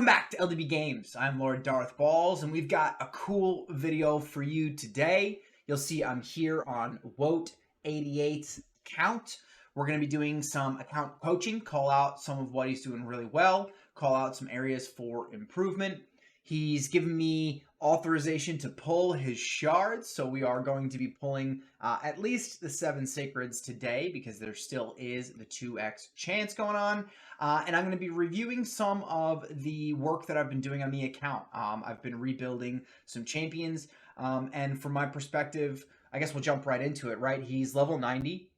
Welcome back to LDB Games. I'm Lord Darth Balls, and we've got a cool video for you today. You'll see I'm here on Woat 88's account. We're going to be doing some account coaching, call out some of what he's doing really well, call out some areas for improvement. He's given me authorization to pull his shards, so we are going to be pulling at least the 7 sacreds today because there still is the 2x chance going on. And I'm going to be reviewing some of the work that I've been doing on the account. I've been rebuilding some champions, and from my perspective, I guess we'll jump right into it, right? He's level 90.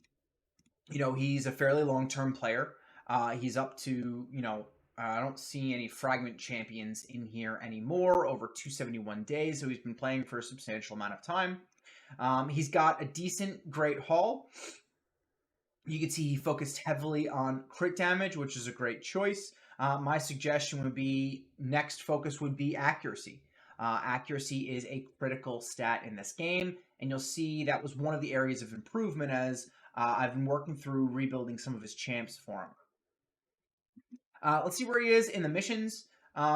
You know, he's a fairly long-term player. He's up to, I don't see any fragment champions in here anymore, over 271 days, so he's been playing for a substantial amount of time. He's got a decent great haul. You can see he focused heavily on crit damage, which is a great choice. My suggestion would be, next focus would be accuracy. Accuracy is a critical stat in this game, and you'll see that was one of the areas of improvement as I've been working through rebuilding some of his champs for him. Let's see where he is in the missions.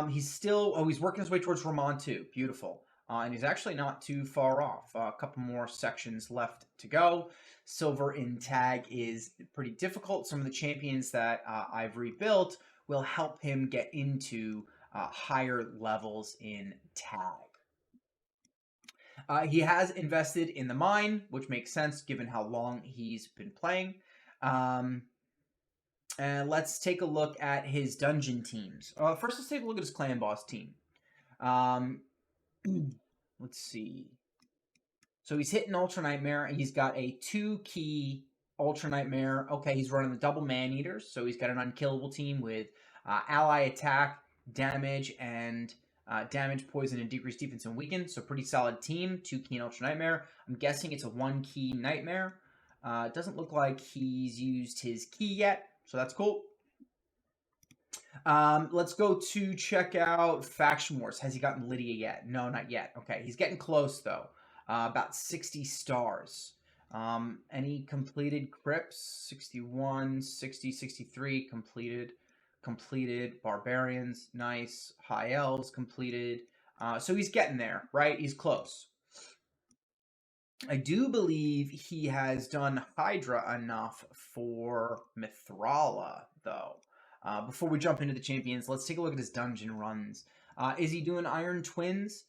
He's working his way towards Ramon 2. Beautiful. And he's actually not too far off. A couple more sections left to go. Silver in tag is pretty difficult. Some of the champions that I've rebuilt will help him get into higher levels in tag. He has invested in the mine, which makes sense given how long he's been playing. And let's take a look at his dungeon teams. First, let's take a look at his clan boss team. Let's see. So he's hitting Ultra Nightmare, and he's got a 2-key Ultra Nightmare. Okay, he's running the double Man-Eaters, so he's got an unkillable team with ally attack, damage, and damage, poison, and decreased defense and weaken. So pretty solid team. 2-key Ultra Nightmare. I'm guessing it's a 1-key Nightmare. It doesn't look like he's used his key yet, so that's cool. Let's go to check out Faction Wars. Has he gotten Lydia yet? No, not yet. Okay, he's getting close, though. About 60 stars. Any completed Crypts? 61, 60, 63 completed. Completed. Barbarians, nice. High Elves completed. So he's getting there, right? He's close. I do believe he has done Hydra enough for Mithrala, though. Before we jump into the champions, let's take a look at his dungeon runs. Is he doing Iron Twins?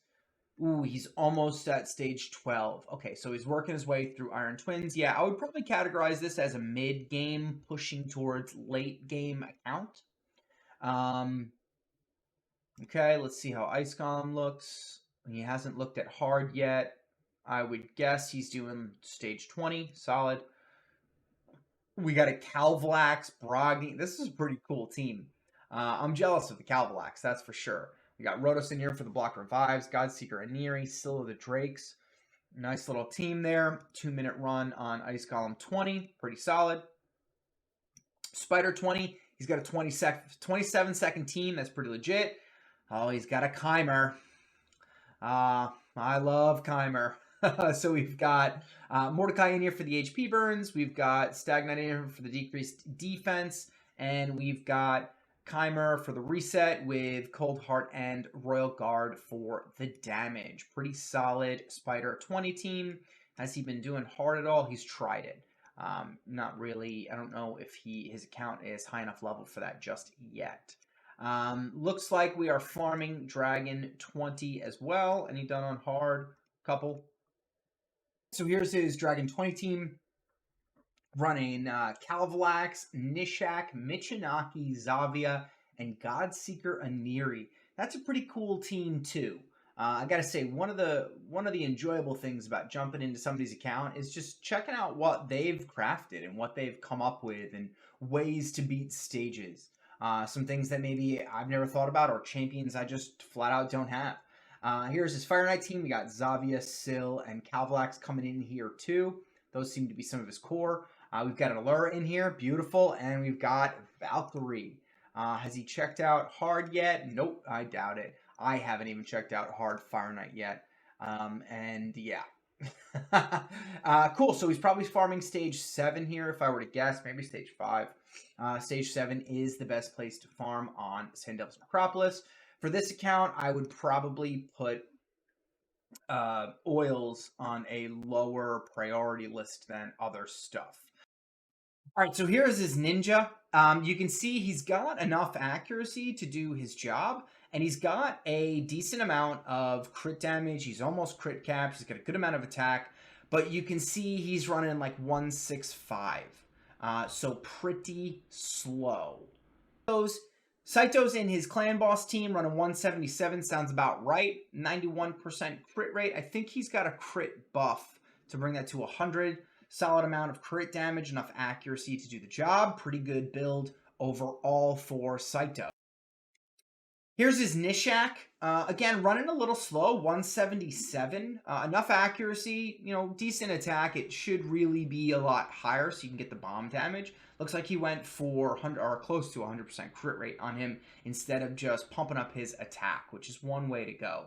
Ooh, he's almost at stage 12. Okay, so he's working his way through Iron Twins. Yeah, I would probably categorize this as a mid-game pushing towards late-game account. Okay, let's see how Ice Golem looks. He hasn't looked at hard yet. I would guess he's doing stage 20. Solid. We got a Calvalax, Brogni. This is a pretty cool team. I'm jealous of the Calvalax, that's for sure. We got Rotos in here for the block revives, Godseeker Aniri, Still of the Drakes. Nice little team there. 2-minute run on Ice Golem 20. Pretty solid. Spider 20. He's got a 27-second team. That's pretty legit. Oh, he's got a Chimer. I love Chimer. So we've got Mordecai in here for the HP burns. We've got Stagnite in here for the decreased defense. And we've got Chimer for the reset with Cold Heart and Royal Guard for the damage. Pretty solid Spider 20 team. Has he been doing hard at all? He's tried it. Not really. I don't know if his account is high enough level for that just yet. Looks like we are farming Dragon 20 as well. Any done on hard? Couple. So here's his Dragon 20 team. Running Calvalax, Nishak, Michinaki, Zavia, and Godseeker Aniri. That's a pretty cool team too. I gotta say, one of the enjoyable things about jumping into somebody's account is just checking out what they've crafted and what they've come up with and ways to beat stages. Some things that maybe I've never thought about or champions I just flat out don't have. Here's his Fire Knight team. We got Zavia, Syl, and Calvalax coming in here too. Those seem to be some of his core. We've got an Allura in here, beautiful, and we've got Valkyrie. Has he checked out hard yet? Nope, I doubt it. I haven't even checked out hard Fire Knight yet. And yeah. Cool, so he's probably farming stage 7 here, if I were to guess, maybe stage 5. Stage 7 is the best place to farm on Sandel's Necropolis. For this account, I would probably put oils on a lower priority list than other stuff. All right, so here's his ninja. You can see he's got enough accuracy to do his job, and he's got a decent amount of crit damage. He's almost crit capped. He's got a good amount of attack, but you can see he's running like 165, so pretty slow. Saito's in his clan boss team running 177, sounds about right. 91% crit rate. I think he's got a crit buff to bring that to 100. Solid amount of crit damage, enough accuracy to do the job. Pretty good build overall for Saito. Here's his Nishak. Again, running a little slow, 177. Enough accuracy, decent attack. It should really be a lot higher so you can get the bomb damage. Looks like he went for 100 or close to 100% crit rate on him instead of just pumping up his attack, which is one way to go.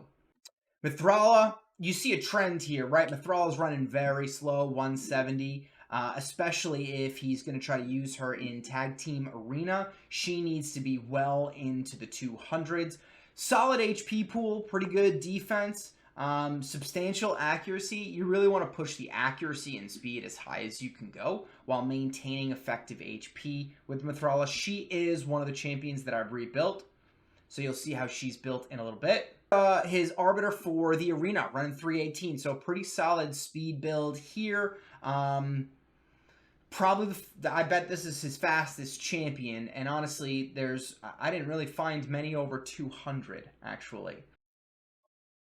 Mithrala, you see a trend here, right? Mithrala's running very slow, 170. Especially if he's going to try to use her in Tag Team Arena. She needs to be well into the 200s. Solid HP pool, pretty good defense, substantial accuracy. You really want to push the accuracy and speed as high as you can go while maintaining effective HP with Mithrala. She is one of the champions that I've rebuilt, so you'll see how she's built in a little bit. His Arbiter for the Arena, running 318, so pretty solid speed build here. Probably, I bet this is his fastest champion, and honestly, I didn't really find many over 200, actually.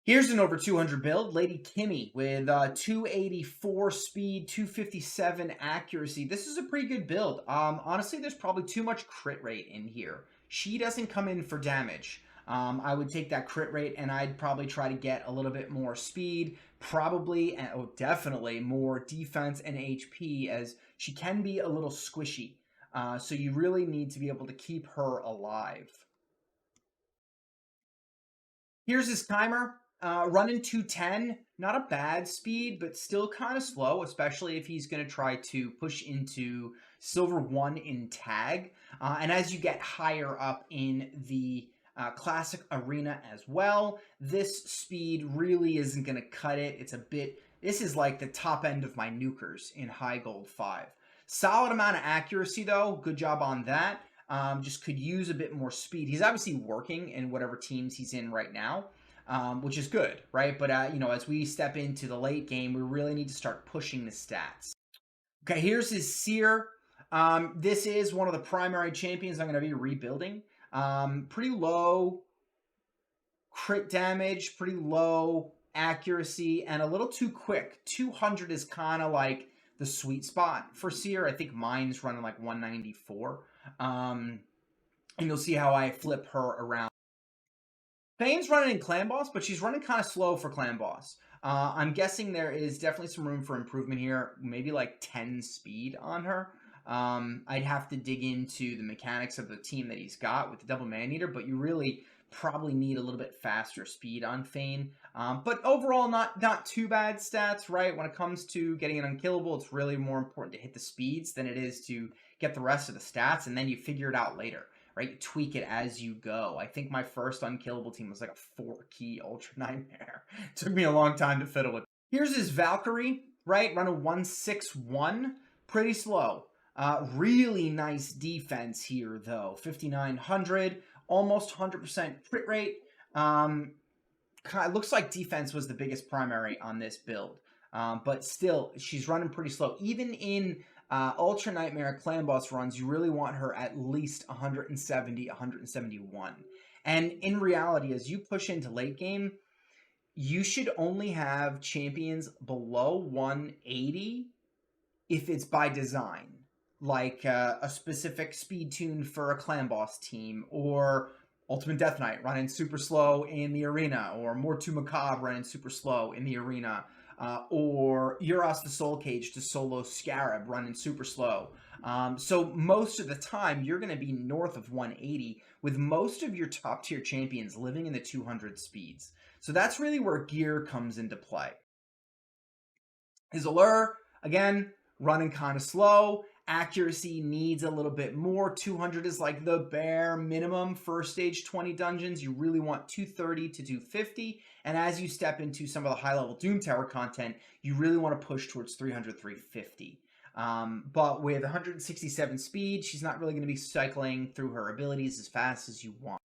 Here's an over 200 build, Lady Kimmy, with 284 speed, 257 accuracy. This is a pretty good build. Honestly, there's probably too much crit rate in here. She doesn't come in for damage. I would take that crit rate and I'd probably try to get a little bit more speed, probably, and definitely more defense and HP, as she can be a little squishy. So you really need to be able to keep her alive. Here's his timer. Running 210, not a bad speed, but still kind of slow, especially if he's going to try to push into Silver 1 in tag. And as you get higher up in the Classic Arena as well, this speed really isn't going to cut it. This is like the top end of my nukers in High Gold 5. Solid amount of accuracy though, good job on that. Just could use a bit more speed. He's obviously working in whatever teams he's in right now, which is good, right? But, as we step into the late game, we really need to start pushing the stats. Okay, here's his Seer. This is one of the primary champions I'm going to be rebuilding. Pretty low crit damage, pretty low accuracy, and a little too quick. 200 is kind of like the sweet spot for Seer. I think mine's running like 194. And you'll see how I flip her around. Fane's running in Clan Boss, but she's running kind of slow for Clan Boss. I'm guessing there is definitely some room for improvement here. Maybe like 10 speed on her. I'd have to dig into the mechanics of the team that he's got with the double man-eater, but you really probably need a little bit faster speed on Fane. But overall, not too bad stats, right? When it comes to getting it unkillable, it's really more important to hit the speeds than it is to get the rest of the stats, and then you figure it out later, right? You tweak it as you go. I think my first unkillable team was like a 4-key Ultra Nightmare. Took me a long time to fiddle with. Here's his Valkyrie, right? Running 161, pretty slow. Really nice defense here, though. 5,900, almost 100% crit rate. It looks like defense was the biggest primary on this build. But still, she's running pretty slow. Even in Ultra Nightmare Clan Boss runs, you really want her at least 170, 171. And in reality, as you push into late game, you should only have champions below 180 if it's by design. Like a specific speed tune for a Clan Boss team, or Ultimate Death Knight running super slow in the arena, or Mortu Macabre running super slow in the arena, or Euros the Soul Cage to solo Scarab running super slow. So most of the time, you're going to be north of 180, with most of your top tier champions living in the 200 speeds. So that's really where gear comes into play. His Allure, again, running kind of slow. Accuracy needs a little bit more. 200 is like the bare minimum for stage 20 dungeons. You really want 230 to 250. And as you step into some of the high level Doom Tower content, you really want to push towards 300, 350. But with 167 speed, she's not really going to be cycling through her abilities as fast as you want.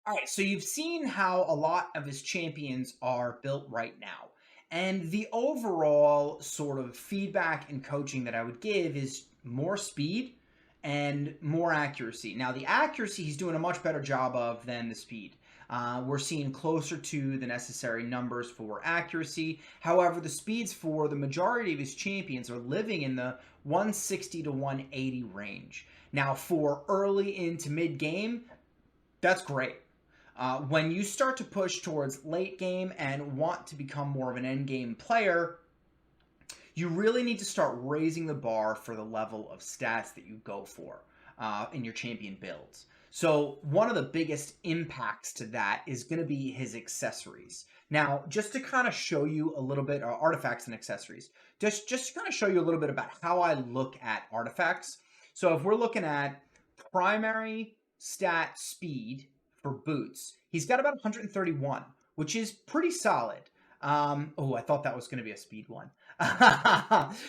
All right, so you've seen how a lot of his champions are built right now. And the overall sort of feedback and coaching that I would give is more speed and more accuracy. Now, the accuracy he's doing a much better job of than the speed. We're seeing closer to the necessary numbers for accuracy. However, the speeds for the majority of his champions are living in the 160 to 180 range. Now, for early into mid game, that's great. When you start to push towards late game and want to become more of an end game player, you really need to start raising the bar for the level of stats that you go for in your champion builds. So one of the biggest impacts to that is going to be his accessories. Now, just to kind of show you a little bit, artifacts and accessories, just to kind of show you a little bit about how I look at artifacts. So if we're looking at primary stat speed for boots, he's got about 131, which is pretty solid. Oh, I thought that was going to be a speed one.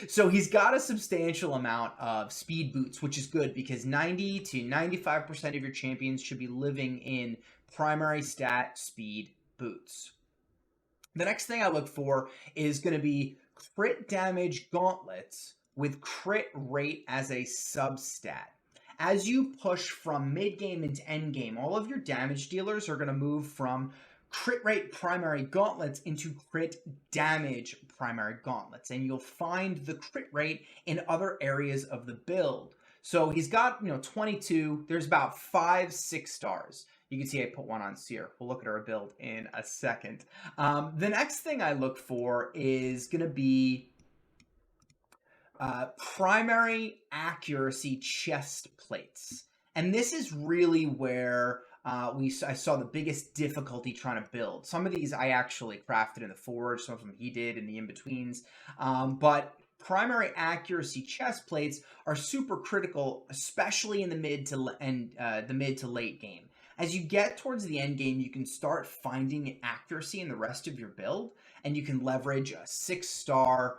So he's got a substantial amount of speed boots, which is good because 90 to 95% of your champions should be living in primary stat speed boots. The next thing I look for is going to be crit damage gauntlets with crit rate as a substat. As you push from mid-game into end-game, all of your damage dealers are going to move from crit rate primary gauntlets into crit damage primary gauntlets. And you'll find the crit rate in other areas of the build. So he's got, 22. There's about 5, 6 stars. You can see I put one on Seer. We'll look at our build in a second. The next thing I look for is going to be primary accuracy chest plates. And this is really where I saw the biggest difficulty trying to build. Some of these I actually crafted in the Forge, some of them he did in the in-betweens. But primary accuracy chest plates are super critical, especially in the mid to late game. As you get towards the end game, you can start finding accuracy in the rest of your build, and you can leverage a 6-star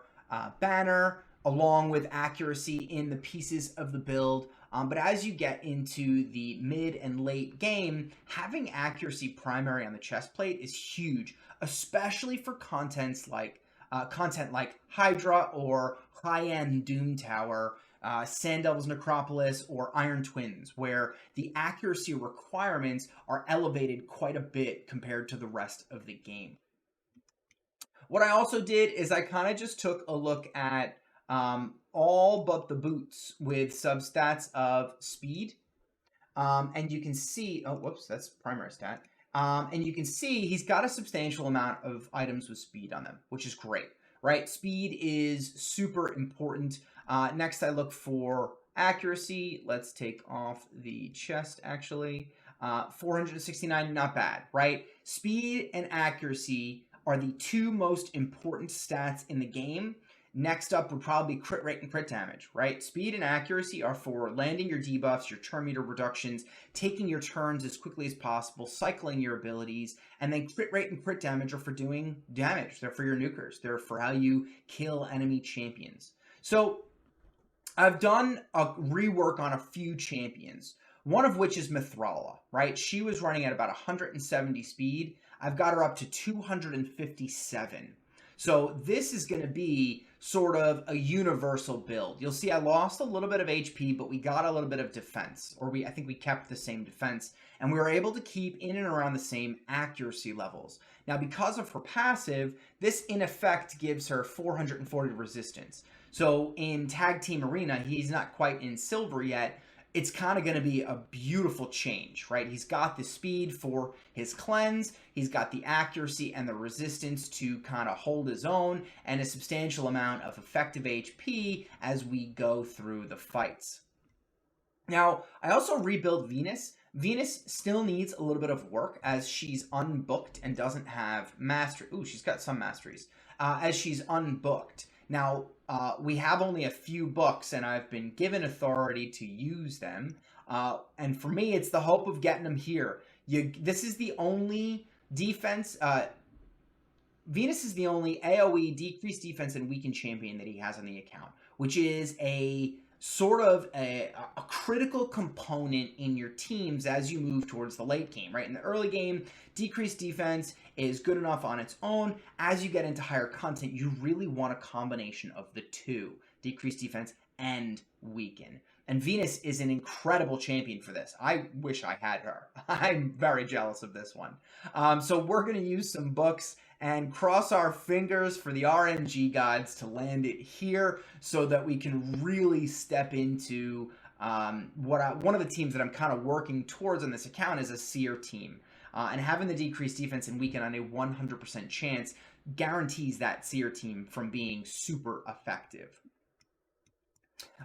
banner along with accuracy in the pieces of the build. But as you get into the mid and late game, having accuracy primary on the chest plate is huge, especially for content like Hydra or high-end Doom Tower, Sand Devil's Necropolis, or Iron Twins, where the accuracy requirements are elevated quite a bit compared to the rest of the game. What I also did is I kind of just took a look at all but the boots with substats of speed. And you can see, oh, whoops, that's primary stat. And you can see he's got a substantial amount of items with speed on them, which is great, right? Speed is super important. Next, I look for accuracy. Let's take off the chest, actually. 469, not bad, right? Speed and accuracy are the two most important stats in the game. Next up would probably be crit rate and crit damage, right? Speed and accuracy are for landing your debuffs, your turn meter reductions, taking your turns as quickly as possible, cycling your abilities, and then crit rate and crit damage are for doing damage. They're for your nukers. They're for how you kill enemy champions. So I've done a rework on a few champions, one of which is Mithrala, right? She was running at about 170 speed. I've got her up to 257. So this is going to be sort of a universal build. You'll see I lost a little bit of HP, but we got a little bit of defense, or I think we kept the same defense, and we were able to keep in and around the same accuracy levels. Now, because of her passive, this in effect gives her 440 resistance. So in Tag Team Arena, he's not quite in silver yet. It's kind of going to be a beautiful change, right? He's got the speed for his cleanse, he's got the accuracy and the resistance to kind of hold his own, and a substantial amount of effective HP as we go through the fights. Now, I also rebuilt Venus. Venus still needs a little bit of work as she's unbooked and doesn't have mastery. Ooh, she's got some masteries. As she's unbooked. Now, we have only a few books, and I've been given authority to use them. And for me, it's the hope of getting them here. This is the only defense. Venus is the only AoE decreased defense and weakened champion that he has on the account, which is a sort of a critical component in your teams as you move towards the late game, right? In the early game, decreased defense is good enough on its own. As you get into higher content, you really want a combination of the two, decreased defense and weaken. And Venus is an incredible champion for this. I wish I had her. I'm very jealous of this one. So we're going to use some books and cross our fingers for the RNG gods to land it here so that we can really step into one of the teams that I'm kind of working towards on this account is a seer team. And having the decreased defense and weaken on a 100% chance guarantees that seer team from being super effective.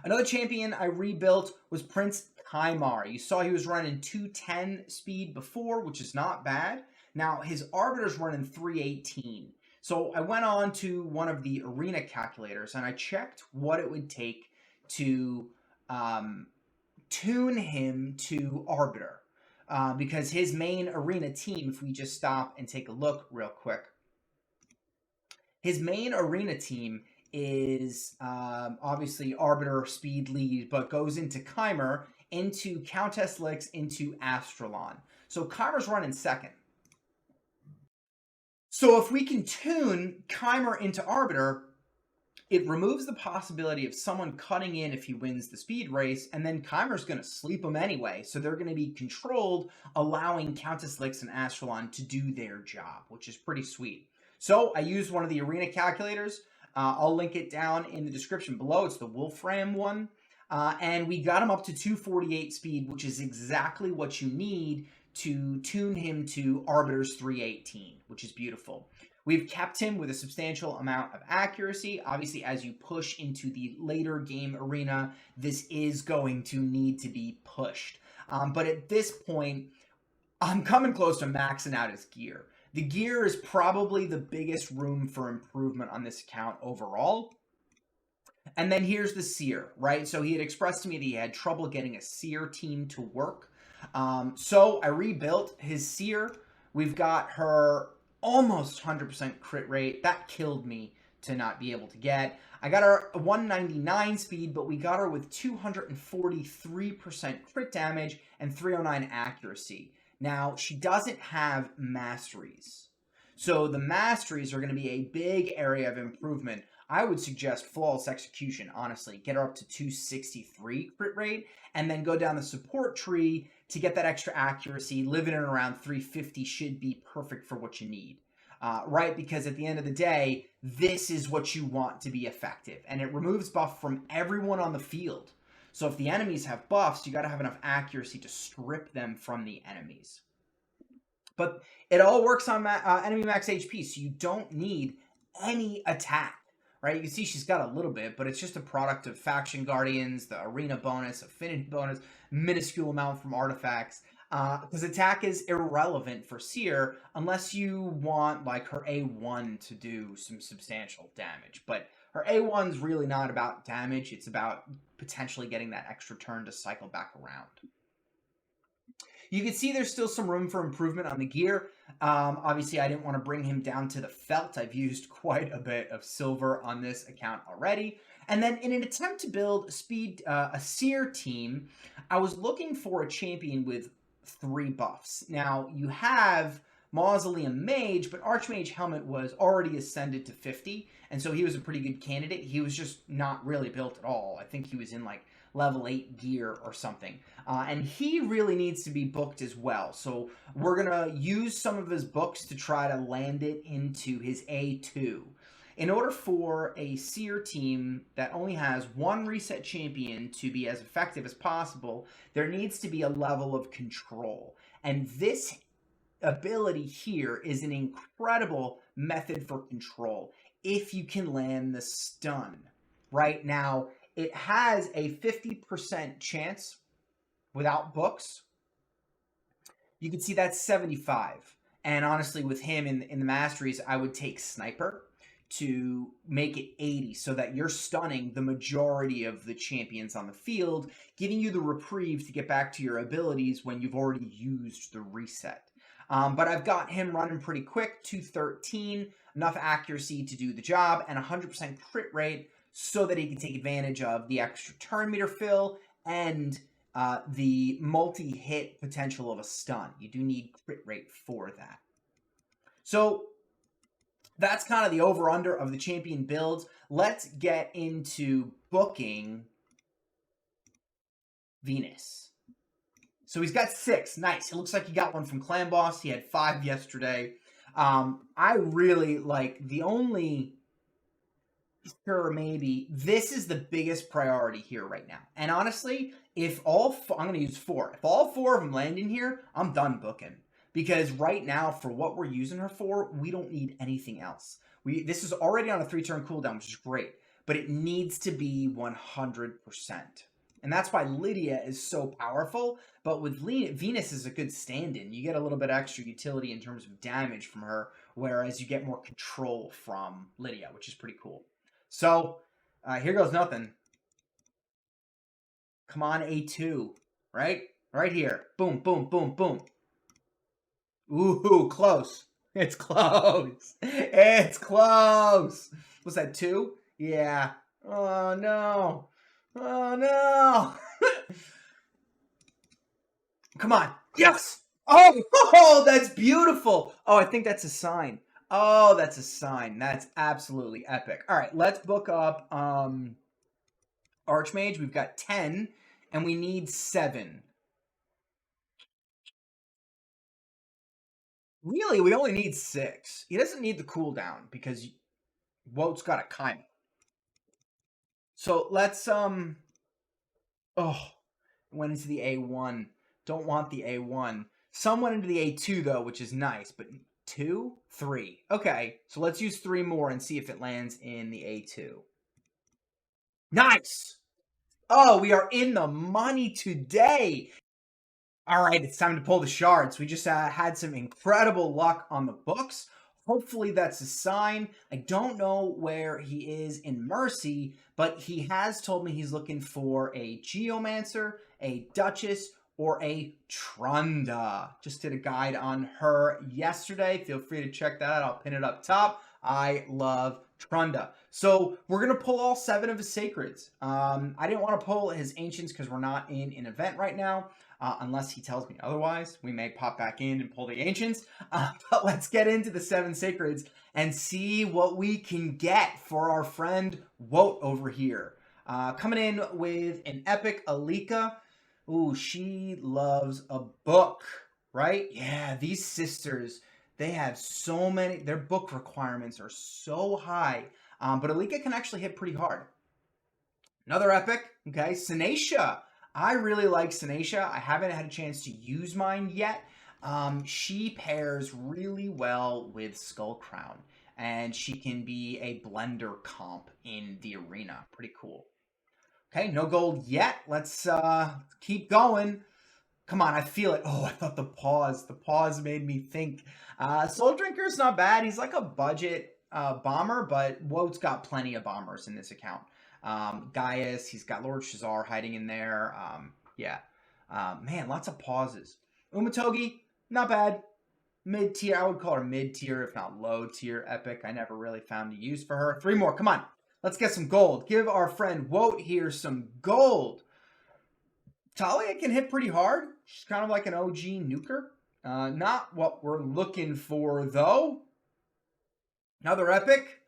Another champion I rebuilt was Prince Kymar. You saw he was running 210 speed before, which is not bad. Now, his Arbiter's running 318. So I went on to one of the arena calculators, and I checked what it would take to tune him to Arbiter. Because his main arena team, if we just stop and take a look real quick, his main arena team is obviously Arbiter speed lead, but goes into Kymar, into Countess Lix, into Astralon. So Kymar's running second. So if we can tune Kymar into Arbiter, it removes the possibility of someone cutting in if he wins the speed race, and then Kymar's going to sleep him anyway, so they're going to be controlled, allowing Countess Lix and Astralon to do their job, which is pretty sweet. So I used one of the arena calculators. I'll link it down in the description below. It's the Wolfram one. And we got him up to 248 speed, which is exactly what you need to tune him to Arbiter's 318, which is beautiful. We've kept him with a substantial amount of accuracy. Obviously, as you push into the later game arena, this is going to need to be pushed. But at this point, I'm coming close to maxing out his gear. The gear is probably the biggest room for improvement on this account overall. And then here's the seer, right? So he had expressed to me that he had trouble getting a seer team to work. So I rebuilt his seer. We've got her almost 100% crit rate. That killed me to not be able to get. I got her 199 speed, but we got her with 243% crit damage and 309 accuracy. Now, she doesn't have masteries. So the masteries are going to be a big area of improvement. I would suggest flawless execution, honestly. Get her up to 263 crit rate, and then go down the support tree to get that extra accuracy. Living in around 350 should be perfect for what you need, right? Because at the end of the day, this is what you want to be effective. And it removes buff from everyone on the field. So if the enemies have buffs, you got to have enough accuracy to strip them from the enemies. But it all works on enemy max HP, so you don't need any attack, right? You can see she's got a little bit, but it's just a product of Faction Guardians, the Arena bonus, Affinity bonus, minuscule amount from artifacts. Because attack is irrelevant for Seer unless you want like her A1 to do some substantial damage. But her A1's really not about damage. It's about potentially getting that extra turn to cycle back around. You can see there's still some room for improvement on the gear. Obviously, I didn't want to bring him down to the felt. I've used quite a bit of silver on this account already. And then in an attempt to build a Seer team, I was looking for a champion with 3 buffs. Now, you have Mausoleum Mage, but Archmage Helmet was already ascended to 50, and so he was a pretty good candidate. He was just not really built at all. I think he was in like level 8 gear or something. And he really needs to be booked as well. So we're going to use some of his books to try to land it into his A2. In order for a Seer team that only has 1 reset champion to be as effective as possible, there needs to be a level of control. And this ability here is an incredible method for control if you can land the stun. Right now, it has a 50% chance without books. You can see that's 75. And honestly, with him in the masteries, I would take Sniper. to make it 80 so that you're stunning the majority of the champions on the field, giving you the reprieve to get back to your abilities when you've already used the reset. But I've got him running pretty quick, 213, enough accuracy to do the job, and 100% crit rate so that he can take advantage of the extra turn meter fill and the multi-hit potential of a stun. You do need crit rate for that. So that's kind of the over-under of the champion builds. Let's get into booking Venus. So he's got 6. Nice. It looks like he got one from Clan Boss. He had 5 yesterday. I really like the only... Sure, maybe. This is the biggest priority here right now. And honestly, if all... I'm going to use 4. If all 4 of them land in here, I'm done booking. Because right now, for what we're using her for, we don't need anything else. This is already on a 3-turn cooldown, which is great. But it needs to be 100%. And that's why Lydia is so powerful. But with Venus is a good stand-in. You get a little bit extra utility in terms of damage from her, whereas you get more control from Lydia, which is pretty cool. So, here goes nothing. Come on, A2. Right? Right here. Boom, boom, boom, boom. Ooh, close. It's close. It's close. Was that 2? Yeah. Oh, no. Oh, no. Come on. Yes. Oh, that's beautiful. Oh, I think that's a sign. Oh, that's a sign. That's absolutely epic. All right, let's book up Archmage. We've got 10, and we need 7. Really, we only need 6. He doesn't need the cooldown because Woat's got a Kaima. So let's oh, went into the A1. Don't want the A1. Some went into the A2 though, which is nice, but 2, 3. Okay, so let's use 3 more and see if it lands in the A2. Nice. Oh, we are in the money today. All right, it's time to pull the shards. We just had some incredible luck on the books. Hopefully that's a sign. I don't know where he is in Mercy, but he has told me he's looking for a Geomancer, a Duchess, or a Trunda. Just did a guide on her yesterday. Feel free to check that out. I'll pin it up top. I love Trunda. So we're going to pull all 7 of his Sacreds. I didn't want to pull his Ancients because we're not in an event right now. Unless he tells me otherwise, we may pop back in and pull the Ancients. But let's get into the 7 Sacreds and see what we can get for our friend Woat over here. Coming in with an epic Alika. Ooh, she loves a book, right? Yeah, these sisters, they have so many, their book requirements are so high. But Alika can actually hit pretty hard. Another epic, okay, Sinacia. I really like Sinacia. I haven't had a chance to use mine yet. She pairs really well with Skullcrown, and she can be a blender comp in the arena. Pretty cool. Okay, no gold yet. Let's keep going. Come on, I feel it. Oh, I thought the pause made me think. Soul Drinker's not bad. He's like a budget bomber, but Woat's got plenty of bombers in this account. Gaius, he's got Lord Shazar hiding in there. Yeah. Man, lots of pauses. Umatogi, not bad. Mid-tier, I would call her mid-tier, if not low-tier epic. I never really found a use for her. 3 more, come on. Let's get some gold. Give our friend Woat here some gold. Talia can hit pretty hard. She's kind of like an OG nuker. Not what we're looking for, though. Another epic.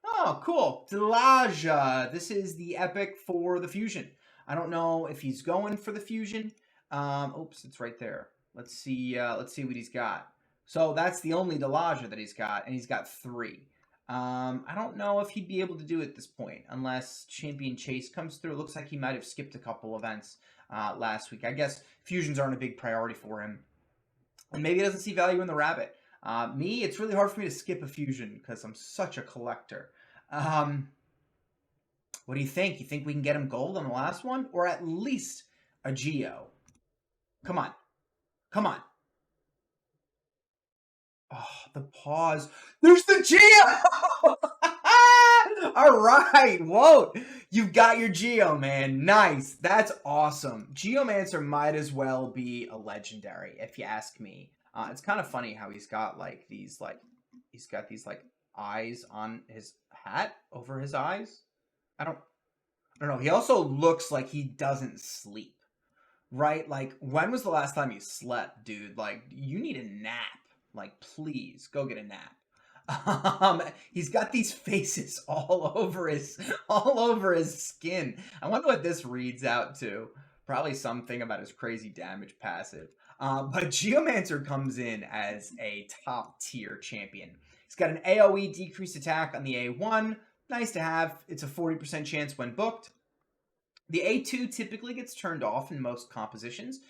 Oh, cool. Delaja. This is the epic for the fusion. I don't know if he's going for the fusion. Oops, it's right there. Let's see what he's got. So that's the only Delaja that he's got, and he's got 3. I don't know if he'd be able to do it at this point, unless Champion Chase comes through. It looks like he might have skipped a couple events last week. I guess fusions aren't a big priority for him. And maybe he doesn't see value in the rabbit. Me, it's really hard for me to skip a fusion because I'm such a collector. What do you think? You think we can get him gold on the last one? Or at least a Geo? Come on. Come on. Oh, the pause. There's the Geo! All right, whoa. You've got your Geo, man. Nice. That's awesome. Geomancer might as well be a legendary, if you ask me. It's kind of funny how he's got like these eyes on his hat over his eyes. I don't know. He also looks like he doesn't sleep. Right? Like, when was the last time you slept, dude? Like, you need a nap. Like, please, go get a nap. He's got these faces all over his skin. I wonder what this reads out to. Probably something about his crazy damage passive. But Geomancer comes in as a top tier champion. He's got an AoE decreased attack on the A1. Nice to have. It's a 40% chance when booked. The A2 typically gets turned off in most compositions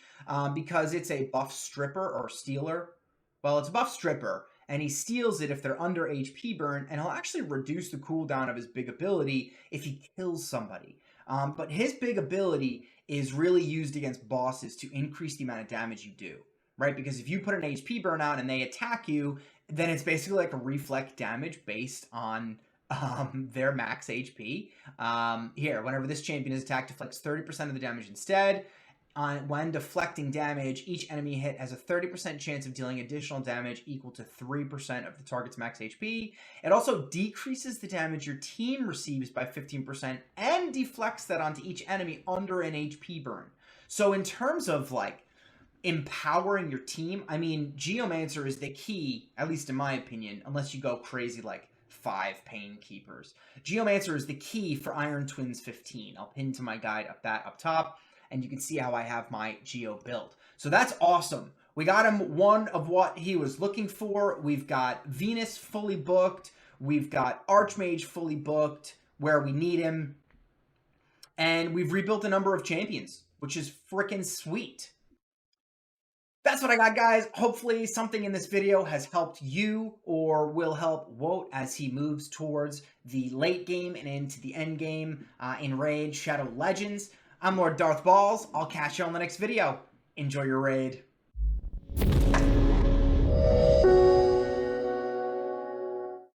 because it's a buff stripper or stealer. Well, it's a buff stripper, and he steals it if they're under HP burn, and he'll actually reduce the cooldown of his big ability if he kills somebody. But his big ability is really used against bosses to increase the amount of damage you do, right? Because if you put an HP burn out and they attack you, then it's basically like a reflect damage based on their max HP. Here, whenever this champion is attacked, deflects 30% of the damage instead. When deflecting damage, each enemy hit has a 30% chance of dealing additional damage equal to 3% of the target's max HP. It also decreases the damage your team receives by 15% and deflects that onto each enemy under an HP burn. So in terms of like empowering your team, I mean, Geomancer is the key, at least in my opinion, unless you go crazy like 5 Pain Keepers. Geomancer is the key for Iron Twins 15. I'll pin to my guide up top, and you can see how I have my Geo built. So that's awesome. We got him one of what he was looking for. We've got Venus fully booked. We've got Archmage fully booked where we need him. And we've rebuilt a number of champions, which is freaking sweet. That's what I got, guys. Hopefully something in this video has helped you or will help Wout as he moves towards the late game and into the end game in Raid Shadow Legends. I'm Lord Darth Balls. I'll catch you on the next video. Enjoy your raid.